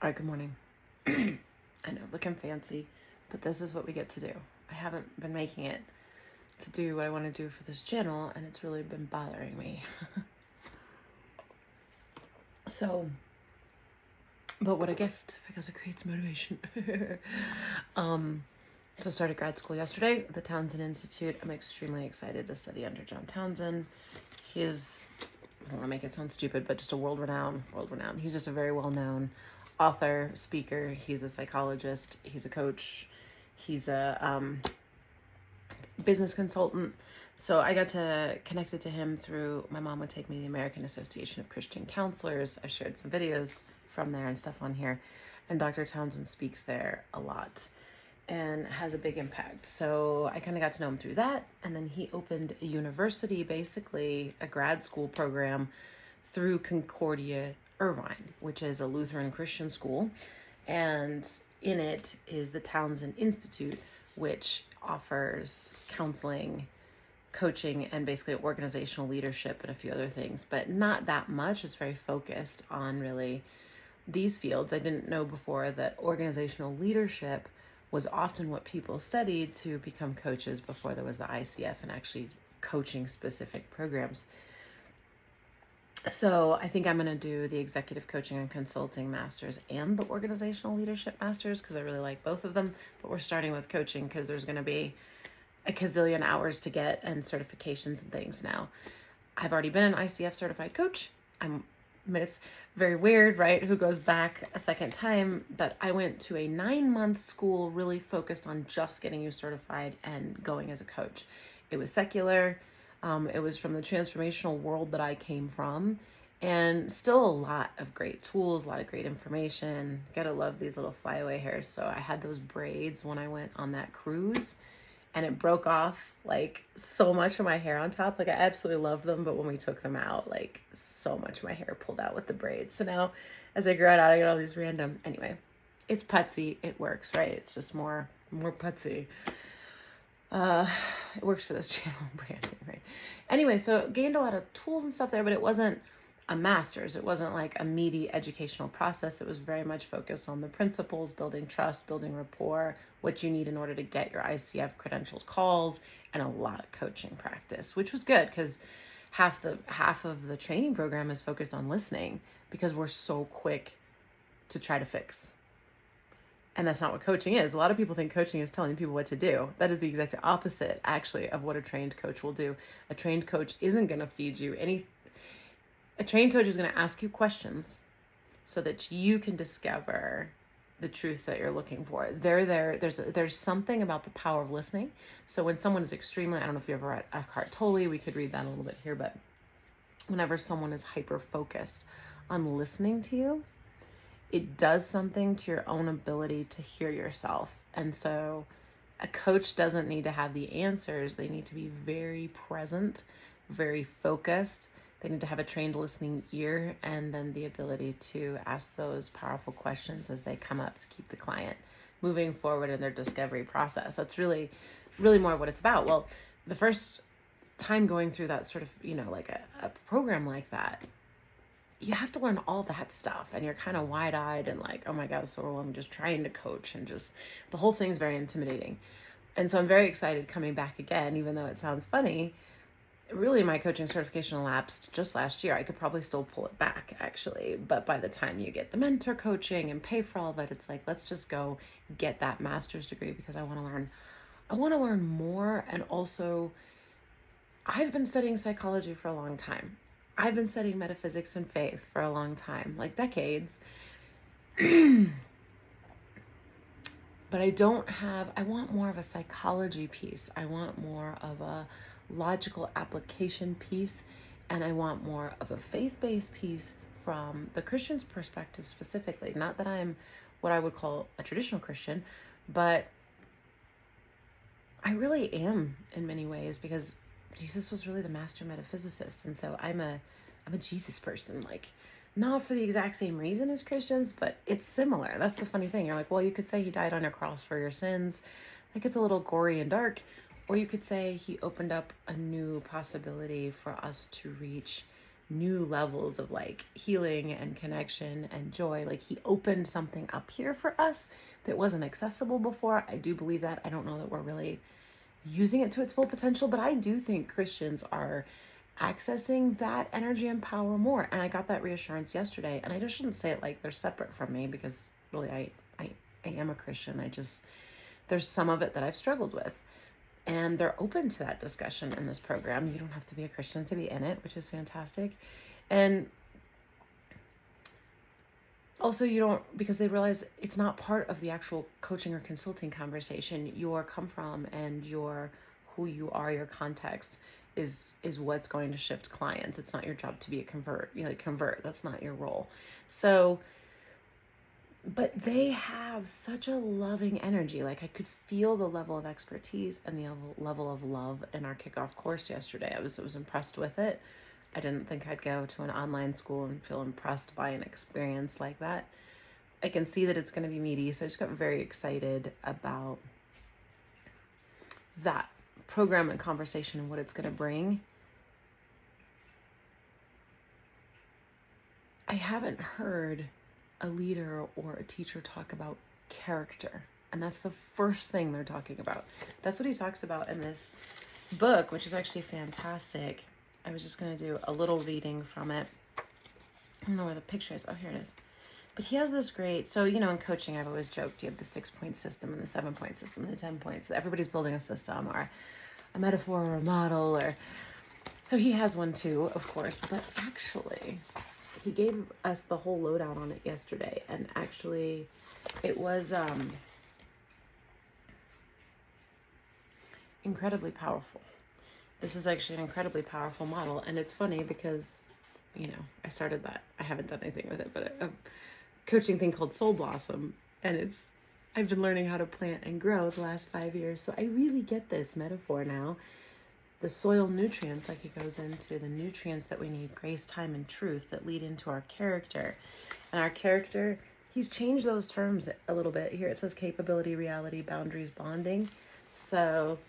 All right, good morning. I know, looking fancy, but this is what we get to do. I haven't been making it to do what I want to do for this channel, and it's really been bothering me. So, but what a gift, because it creates motivation. So I started grad school yesterday at the Townsend Institute. I'm extremely excited to study under John Townsend. He is, I don't want to make it sound stupid, but just a world-renowned. He's just a very well-known author, speaker. He's a psychologist. He's a coach. He's a business consultant. So I got to connected to him through, my mom would take me to the American Association of Christian Counselors. I've shared some videos from there and stuff on here. And Dr. Townsend speaks there a lot and has a big impact. So I kind of got to know him through that. And then he opened a university, basically a grad school program through Concordia Irvine, which is a Lutheran Christian school. And in it is the Townsend Institute, which offers counseling, coaching, and basically organizational leadership and a few other things, but not that much. It's very focused on really these fields. I didn't know before that organizational leadership was often what people studied to become coaches before there was the ICF and actually coaching specific programs. So I think I'm going to do the executive coaching and consulting masters and the organizational leadership masters because I really like both of them. But we're starting with coaching because there's going to be a gazillion hours to get and certifications and things now. I've already been an ICF certified coach. It's very weird, right? Who goes back a second time? But I went to a 9-month school really focused on just getting you certified and going as a coach. It was secular. It was from the transformational world that I came from, and still a lot of great tools, a lot of great information. Gotta love these little flyaway hairs. So I had those braids when I went on that cruise, and it broke off like so much of my hair on top. Like I absolutely loved them, but when we took them out, like so much of my hair pulled out with the braids. So now as I grow it out, I get all these random, anyway, it's putsy. It works, right? It's just more putsy. It works for this channel branding, right? Anyway, so gained a lot of tools and stuff there, but it wasn't a master's. It wasn't like a meaty educational process. It was very much focused on the principles, building trust, building rapport, what you need in order to get your ICF credentialed calls, and a lot of coaching practice, which was good because half of the training program is focused on listening because we're so quick to try to fix. And that's not what coaching is. A lot of people think coaching is telling people what to do. That is the exact opposite, actually, of what a trained coach will do. A trained coach isn't going to feed you any. A trained coach is going to ask you questions so that you can discover the truth that you're looking for. There's something about the power of listening. So when someone is extremely, I don't know if you ever read Eckhart Tolle, we could read that a little bit here, but whenever someone is hyper focused on listening to you, it does something to your own ability to hear yourself. And so a coach doesn't need to have the answers. They need to be very present, very focused. They need to have a trained listening ear and then the ability to ask those powerful questions as they come up to keep the client moving forward in their discovery process. That's really, really more what it's about. Well, the first time going through that sort of, like a program like that, you have to learn all that stuff and you're kind of wide-eyed and like, oh my God, so I'm just trying to coach and just the whole thing's very intimidating. And so I'm very excited coming back again, even though it sounds funny. Really, my coaching certification elapsed just last year. I could probably still pull it back actually, but by the time you get the mentor coaching and pay for all of it, it's like, let's just go get that master's degree because I want to learn more. And also I've been studying psychology for a long time. I've been studying metaphysics and faith for a long time, like decades. But I want more of a psychology piece. I want more of a logical application piece. And I want more of a faith-based piece from the Christian's perspective specifically. Not that I'm what I would call a traditional Christian, but I really am in many ways because Jesus was really the master metaphysicist. And so I'm a Jesus person, like not for the exact same reason as Christians, but it's similar. That's the funny thing. You're like, well, you could say he died on a cross for your sins. Like it's a little gory and dark. Or you could say he opened up a new possibility for us to reach new levels of like healing and connection and joy. Like he opened something up here for us that wasn't accessible before. I do believe that. I don't know that we're really using it to its full potential, but I do think Christians are accessing that energy and power more. And I got that reassurance yesterday. And I just shouldn't say it like they're separate from me, because really I am a Christian. There's some of it that I've struggled with. And they're open to that discussion in this program. You don't have to be a Christian to be in it, which is fantastic. And also you don't, because they realize it's not part of the actual coaching or consulting conversation. Your come from and your who you are, your context is what's going to shift clients. It's not your job to be a convert. That's not your role. So, but they have such a loving energy. Like I could feel the level of expertise and the level of love in our kickoff course yesterday. I was impressed with it. I didn't think I'd go to an online school and feel impressed by an experience like that. I can see that it's going to be meaty, so I just got very excited about that program and conversation and what it's going to bring. I haven't heard a leader or a teacher talk about character, and that's the first thing they're talking about. That's what he talks about in this book, which is actually fantastic. I was just going to do a little reading from it. I don't know where the picture is. Oh, here it is. But he has this great, so, in coaching, I've always joked, you have the 6-point system and the 7-point system and the 10 points. Everybody's building a system or a metaphor or a model, so he has one too, of course. But actually, he gave us the whole lowdown on it yesterday. And actually, it was incredibly powerful. This is actually an incredibly powerful model. And it's funny because, I started that. I haven't done anything with it, but a coaching thing called Soul Blossom. And I've been learning how to plant and grow the last 5 years. So I really get this metaphor now. The soil nutrients, like it goes into the nutrients that we need, grace, time, and truth, that lead into our character. And our character, he's changed those terms a little bit. Here it says capability, reality, boundaries, bonding. So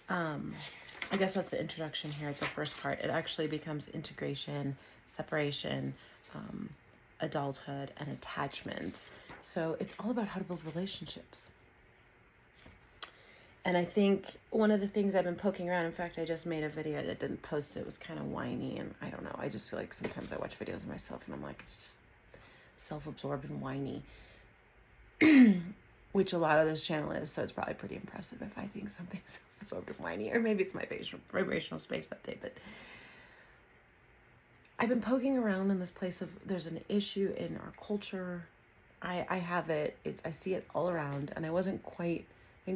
I guess that's the introduction here at the first part. It actually becomes integration, separation, adulthood, and attachments. So it's all about how to build relationships. And I think one of the things I've been poking around, in fact, I just made a video that didn't post. It was kind of whiny, and I don't know. I just feel like sometimes I watch videos of myself and I'm like, it's just self-absorbed and whiny, which a lot of this channel is. So it's probably pretty impressive if I think something's self-absorbed and whiny, or maybe it's my vibrational space that day. But I've been poking around in this place of, there's an issue in our culture. I have it. I see it all around, and I didn't quite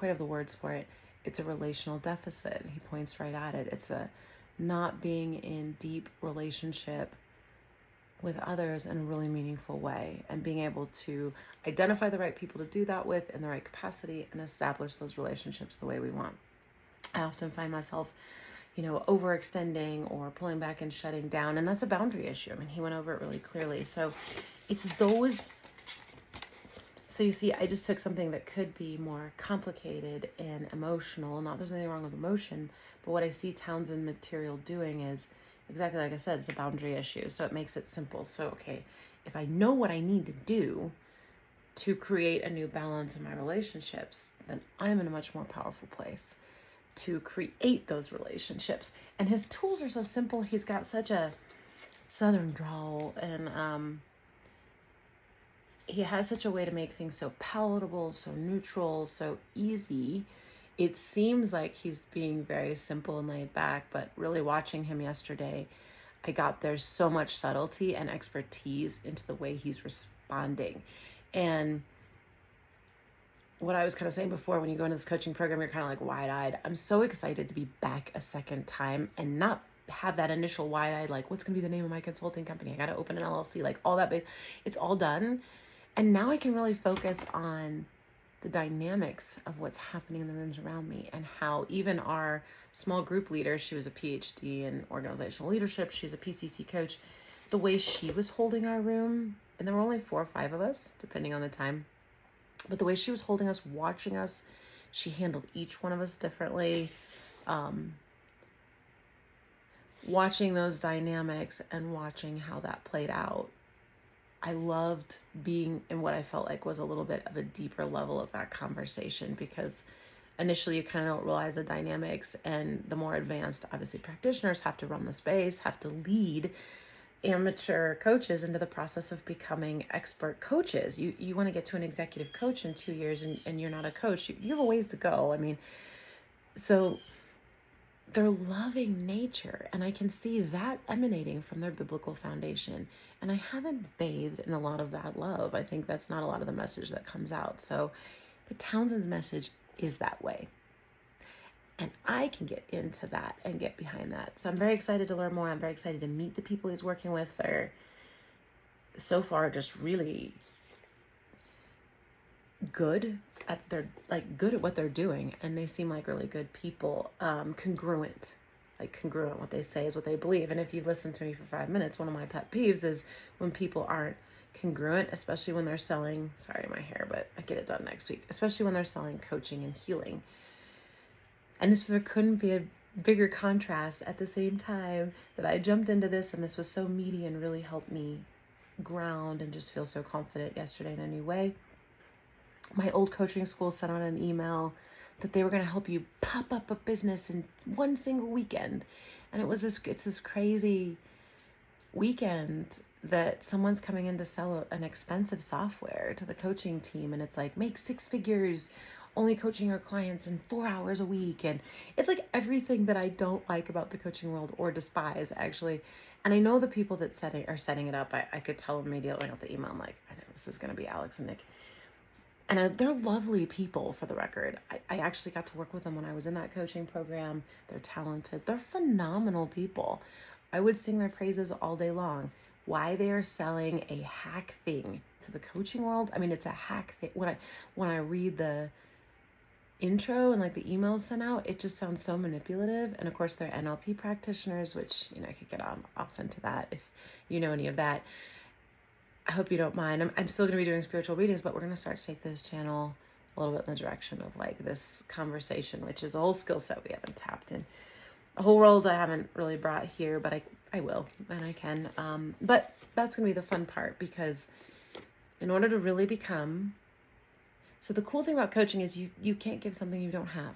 have the words for it. It's a relational deficit. He points right at it. It's a not being in deep relationship with others in a really meaningful way, and being able to identify the right people to do that with in the right capacity and establish those relationships the way we want. I often find myself, overextending or pulling back and shutting down, and that's a boundary issue. I mean, he went over it really clearly. So it's those. So you see, I just took something that could be more complicated and emotional. Not there's anything wrong with emotion, but what I see Townsend material doing is exactly like I said, it's a boundary issue. So it makes it simple. So, okay, if I know what I need to do to create a new balance in my relationships, then I'm in a much more powerful place to create those relationships. And his tools are so simple. He's got such a southern drawl, and he has such a way to make things so palatable, so neutral, so easy. It seems like he's being very simple and laid back, but really watching him yesterday, I got there's so much subtlety and expertise into the way he's responding. And what I was kind of saying before, when you go into this coaching program, you're kind of like wide-eyed. I'm so excited to be back a second time and not have that initial wide-eyed, like, what's going to be the name of my consulting company? I got to open an LLC, like all that. It's all done. And now I can really focus on the dynamics of what's happening in the rooms around me, and how even our small group leader, she was a PhD in organizational leadership, she's a PCC coach, the way she was holding our room, and there were only 4 or 5 of us, depending on the time, but the way she was holding us, watching us, she handled each one of us differently. watching those dynamics and watching how that played out, I loved being in what I felt like was a little bit of a deeper level of that conversation, because initially you kind of don't realize the dynamics, and the more advanced, obviously, practitioners have to run the space, have to lead amateur coaches into the process of becoming expert coaches. You want to get to an executive coach in 2 years, and you're not a coach. You have a ways to go. I mean, so their loving nature, and I can see that emanating from their biblical foundation. And I haven't bathed in a lot of that love. I think that's not a lot of the message that comes out. So, but Townsend's message is that way. And I can get into that and get behind that. So I'm very excited to learn more. I'm very excited to meet the people he's working with. They're so far just really good at good at what they're doing, and they seem like really good people. Congruent what they say is what they believe. And if you've listened to me for 5 minutes, one of my pet peeves is when people aren't congruent, especially when they're selling, sorry, my hair, but I get it done next week, especially when they're selling coaching and healing. And there couldn't be a bigger contrast at the same time that I jumped into this, and this was so meaty and really helped me ground and just feel so confident yesterday in a new way. My old coaching school sent out an email that they were going to help you pop up a business in one single weekend. And it's this crazy weekend that someone's coming in to sell an expensive software to the coaching team. And it's like, make 6 figures, only coaching your clients in 4 hours a week. And it's like everything that I don't like about the coaching world, or despise, actually. And I know the people that are setting it up. I could tell immediately with the email, I'm like, I know this is going to be Alex and Nick. And they're lovely people, for the record. I actually got to work with them when I was in that coaching program. They're talented. They're phenomenal people. I would sing their praises all day long. Why they are selling a hack thing to the coaching world? I mean, it's a hack thing. When I read the intro and like the emails sent out, it just sounds so manipulative. And of course, they're NLP practitioners, which, I could get off into that if you know any of that. I hope you don't mind. I'm still going to be doing spiritual readings, but we're going to start to take this channel a little bit in the direction of like this conversation, which is a whole skill set we haven't tapped in. A whole world I haven't really brought here, but I will, and I can. But that's going to be the fun part, because in order to really become, so the cool thing about coaching is you can't give something you don't have.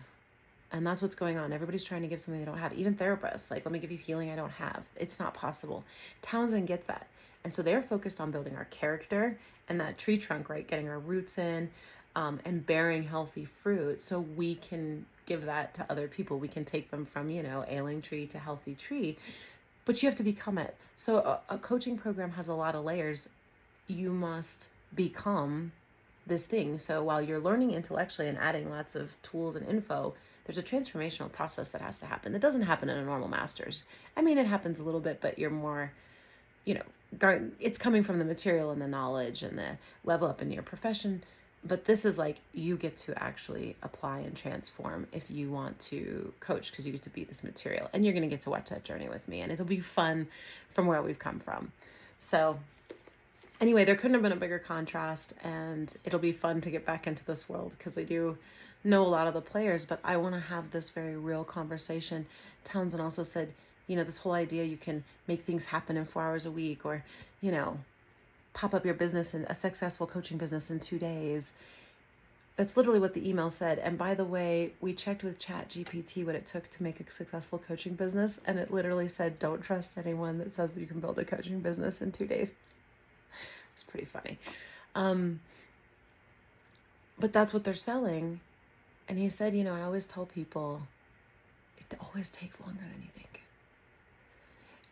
And that's what's going on. Everybody's trying to give something they don't have. Even therapists, like, let me give you healing I don't have. It's not possible. Townsend gets that. And so they're focused on building our character and that tree trunk, right? Getting our roots in, and bearing healthy fruit, so we can give that to other people. We can take them from, ailing tree to healthy tree, but you have to become it. So a coaching program has a lot of layers. You must become this thing. So while you're learning intellectually and adding lots of tools and info, there's a transformational process that has to happen. That doesn't happen in a normal master's. I mean, it happens a little bit, but you're more, it's coming from the material and the knowledge and the level up in your profession. But this is like, you get to actually apply and transform if you want to coach, because you get to be this material, and you're going to get to watch that journey with me, and it'll be fun from where we've come from. So anyway, there couldn't have been a bigger contrast, and it'll be fun to get back into this world, because I do know a lot of the players, but I want to have this very real conversation. Townsend also said, this whole idea you can make things happen in 4 hours a week, or, pop up your business and a successful coaching business in 2 days. That's literally what the email said. And by the way, we checked with ChatGPT what it took to make a successful coaching business, and it literally said, don't trust anyone that says that you can build a coaching business in 2 days. It's pretty funny. But that's what they're selling. And he said, I always tell people, it always takes longer than you think.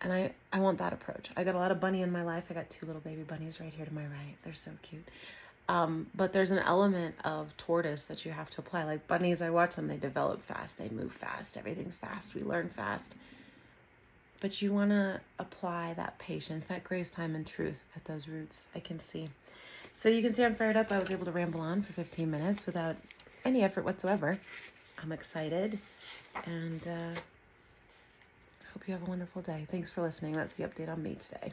And I want that approach. I got a lot of bunny in my life. I got 2 little baby bunnies right here to my right. They're so cute. But there's an element of tortoise that you have to apply. Like bunnies, I watch them. They develop fast. They move fast. Everything's fast. We learn fast. But you want to apply that patience, that grace, time, and truth at those roots. I can see. So you can see I'm fired up. I was able to ramble on for 15 minutes without any effort whatsoever. I'm excited, and hope you have a wonderful day. Thanks for listening. That's the update on me today.